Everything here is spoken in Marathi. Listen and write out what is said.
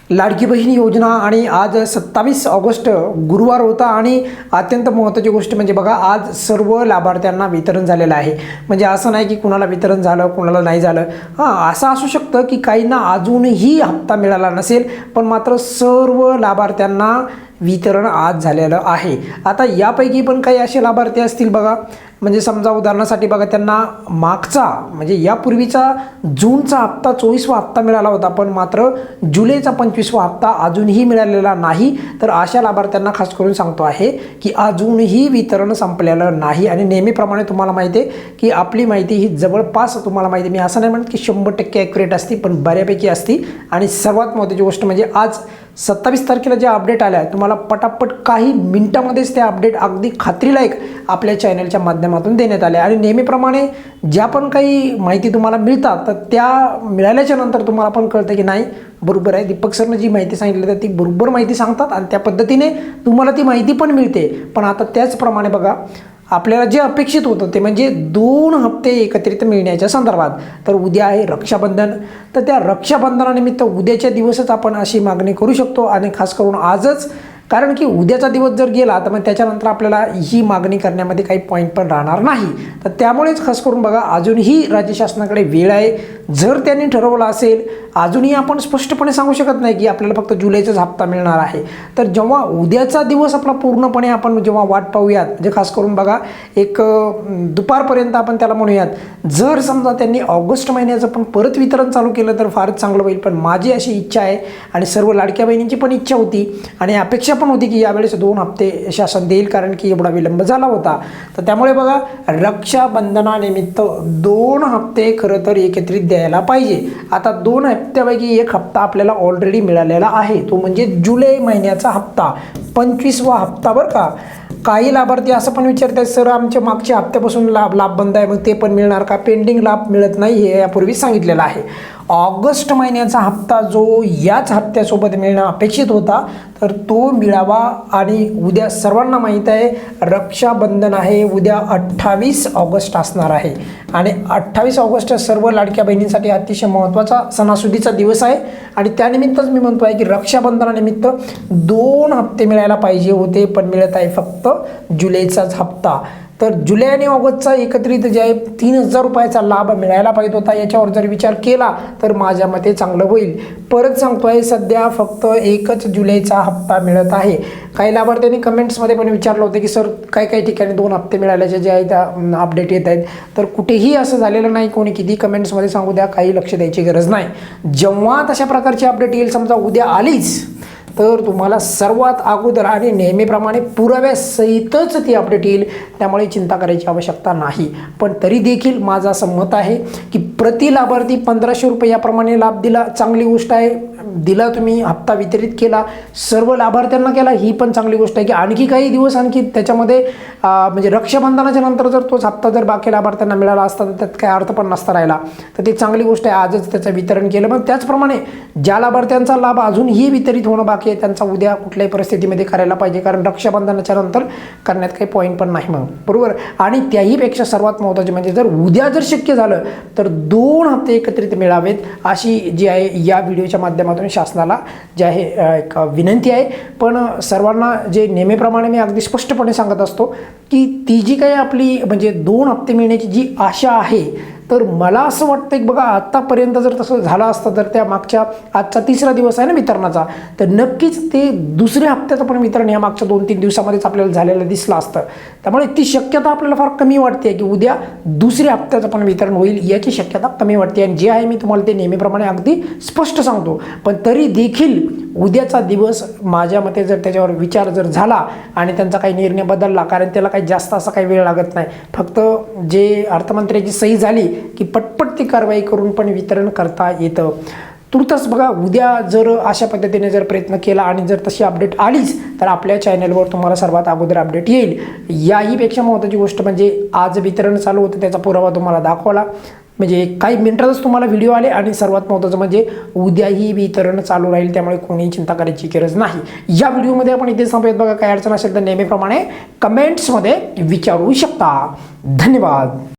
लाडकी बहीण योजना आणि आज 27 ऑगस्ट गुरुवार होता आणि अत्यंत महत्त्वाची गोष्ट म्हणजे बघा आज सर्व लाभार्थ्यांना वितरण झालेलं आहे। म्हणजे असं नाही की कुणाला वितरण झालं कुणाला नाही झालं, हां असं असू शकतं की काहींना अजूनही हप्ता मिळाला नसेल, पण मात्र सर्व लाभार्थ्यांना वितरण आज झालेलं आहे। आता यापैकी पण काही असे लाभार्थी असतील बघा, म्हणजे समजा उदाहरणासाठी बघा त्यांना मागचा म्हणजे यापूर्वीचा जूनचा हप्ता 24वा हप्ता मिळाला होता, पण मात्र जुलैचा 25वा हप्ता अजूनही मिळालेला नाही। तर अशा लाभार्थ्यांना खास करून सांगतो आहे की अजूनही वितरण संपलेलं नाही आणि नेहमीप्रमाणे तुम्हाला माहिती आहे की आपली माहिती ही जवळपास तुम्हाला माहिती, मी असं नाही म्हणत की 100% ॲक्युरेट असते, पण बऱ्यापैकी असते। आणि सर्वात महत्त्वाची गोष्ट म्हणजे आज 27 तारखेला जे अपडेट आल्या तुम्हाला पटापट काही मिनिटामध्येच त्या अपडेट अगदी खात्रीलायक आपल्या चॅनलच्या माध्यमातून देण्यात आले। आणि नेहमीप्रमाणे ज्या पण काही माहिती तुम्हाला मिळतात तर त्या मिळाल्याच्या नंतर तुम्हाला पण कळतं की नाही बरोबर आहे, दीपक सरनं जी माहिती सांगितली तर ती बरोबर माहिती सांगतात आणि त्या पद्धतीने तुम्हाला ती माहिती पण मिळते। पण आता त्याचप्रमाणे बघा आपल्याला जे अपेक्षित होतं ते म्हणजे 2 हप्ते एकत्रित मिळण्याच्या संदर्भात। तर उद्या आहे रक्षाबंधन, तर त्या रक्षाबंधनानिमित्त उद्याच्या दिवसच आपण अशी मागणी करू शकतो आणि खास करून आजच, कारण की उद्याचा दिवस जर गेला तर मग त्याच्यानंतर आपल्याला ही मागणी करण्यामध्ये काही पॉईंट पण राहणार नाही। तर त्यामुळेच खास करून बघा अजूनही राज्य शासनाकडे वेळ आहे। जर त्यांनी ठरवलं असेल, अजूनही आपण स्पष्टपणे सांगू शकत नाही की आपल्याला फक्त जुलैचाच हप्ता मिळणार आहे। तर जेव्हा उद्याचा दिवस आपला पूर्णपणे आपण जेव्हा वाट पाहूयात, म्हणजे खास करून बघा एक दुपारपर्यंत आपण त्याला म्हणूयात, जर समजा त्यांनी ऑगस्ट महिन्याचं पण परत वितरण चालू केलं तर फारच चांगलं होईल। पण माझी अशी इच्छा आहे आणि सर्व लाडक्या बहिणींची पण इच्छा होती आणि अपेक्षा पण होती की यावेळेस 2 हप्ते शासन देईल, कारण की एवढा विलंब झाला होता। तर त्यामुळे बघा रक्षाबंधनानिमित्त 2 हप्ते खरं तर एकत्रित द्यायला पाहिजे। आता 2 हप्त्यापैकी एक हप्ता आपल्याला ऑलरेडी मिळालेला आहे, तो म्हणजे जुलै महिन्याचा हप्ता 25वा हप्ता बरं का। काही लाभार्थी असं पण विचारतात सर आमच्या मागच्या हप्त्यापासून लाभ बंद आहे, मग ते पण मिळणार का? पेंडिंग लाभ मिळत नाही हे यापूर्वी सांगितलेलं आहे। ऑगस्ट महिन्याचा हप्ता जो याच हप्त्यासोबत मिळणं अपेक्षित होता तर तो मिळावा। आणि उद्या सर्वांना माहीत आहे रक्षाबंधन आहे, उद्या 28 ऑगस्ट असणार आहे आणि 28 ऑगस्ट सर्व लाडक्या बहिणींसाठी अतिशय महत्त्वाचा सणासुदीचा दिवस आहे। आणि त्यानिमित्तच मी म्हणतो आहे की रक्षाबंधनानिमित्त 2 हप्ते मिळायला पाहिजे होते, पण मिळत आहे फक्त जुलैचाच हप्ता। तर जुलै आणि ऑगस्टचा एकत्रित जे आहे 3000 रुपयाचा लाभ मिळायला पाहिजे होता। याच्यावर जर विचार केला तर माझ्या मते चांगलं होईल। परत सांगतोय सध्या फक्त एकच जुलैचा हप्ता मिळत आहे। काही लाभार्थ्यांनी कमेंट्समध्ये पण विचारलं होतं की सर काही ठिकाणी 2 हप्ते मिळाल्याचे जे आहे त्या अपडेट येत आहेत, तर कुठेही असं झालेलं नाही। कोणी किती कमेंट्समध्ये सांगू द्या, काही लक्ष द्यायची गरज नाही। जेव्हा तशा प्रकारची अपडेट येईल, समजा उद्या आलीच, तर तुम्हाला सर्वात अगोदर आणि नेहमीप्रमाणे पुराव्यासहितच ती अपडेट येईल, त्यामुळे चिंता करायची आवश्यकता नाही। पण तरी देखील माझं असं मत आहे की प्रति लाभार्थी 1500 रुपये याप्रमाणे लाभ दिला, चांगली गोष्ट आहे। दिला तुम्ही हप्ता वितरित केला, सर्व लाभार्थ्यांना केला, ही पण चांगली गोष्ट आहे। की आणखी काही दिवस आणखी त्याच्यामध्ये म्हणजे रक्षाबंधनाच्या नंतर जर तोच हप्ता जर बाकी लाभार्थ्यांना मिळाला असता तर त्यात काय अर्थ पण नसता राहिला, तर ती चांगली गोष्ट आहे। आजच त्याचं वितरण केलं। पण त्याचप्रमाणे ज्या लाभार्थ्यांचा लाभ अजूनही वितरित होणं बाकी आहे त्यांचा उद्या कुठल्याही परिस्थितीमध्ये करायला पाहिजे, कारण रक्षाबंधनाच्या नंतर करण्यात काही पॉईंट पण नाही मग, बरोबर। आणि त्याहीपेक्षा सर्वात महत्त्वाचे म्हणजे जर उद्या जर शक्य झालं तर 2 हप्ते एकत्रित मिळावेत, अशी जी आहे या व्हिडिओच्या माध्यमातून शासनाला जे आहे एक विनंती आहे। पण सर्वांना जे नेहमीप्रमाणे मी अगदी स्पष्टपणे सांगत असतो की ती जी काही आपली म्हणजे 2 हप्ते मिळण्याची जी आशा आहे, तर मला असं वाटतं की बघा आत्तापर्यंत जर तसं झालं असतं तर त्या मागच्या आजचा 3रा दिवस आहे ना वितरणाचा, तर नक्कीच ते 2ऱ्या हप्त्याचं पण वितरण या मागच्या 2-3 दिवसामध्येच आपल्याला झालेलं दिसलं असतं। त्यामुळे ती शक्यता आपल्याला फार कमी वाटते की उद्या 2ऱ्या हप्त्याचं पण वितरण होईल, याची शक्यता कमी वाटते। आणि जे आहे मी तुम्हाला ते नेहमीप्रमाणे अगदी स्पष्ट सांगतो। पण तरी देखील उद्याचा दिवस माझ्या मते जर त्याच्यावर विचार जर झाला आणि त्यांचा काही निर्णय बदलला, कारण त्याला काही जास्त असा काही वेळ लागत नाही, फक्त जे अर्थमंत्र्याची सही झाली की पटपट ती कारवाई करून पण वितरण करता येतं। तुर्तच बघा उद्या जर अशा पद्धतीने जर प्रयत्न केला आणि जर तशी अपडेट आलीच तर आपल्या चॅनलवर तुम्हाला सर्वात अगोदर अपडेट येईल। याहीपेक्षा महत्त्वाची गोष्ट म्हणजे आज वितरण चालू होतं त्याचा पुरावा तुम्हाला दाखवला, म्हणजे काही मिनिटातच तुम्हाला व्हिडिओ आले। आणि सर्वात महत्त्वाचं म्हणजे उद्याही वितरण चालू राहील, त्यामुळे कोणीही चिंता करायची गरज नाही। या व्हिडिओमध्ये आपण इथे संपवूयात। बघा काही अडचण असेल तर नेहमीप्रमाणे कमेंट्समध्ये विचारू शकता। धन्यवाद।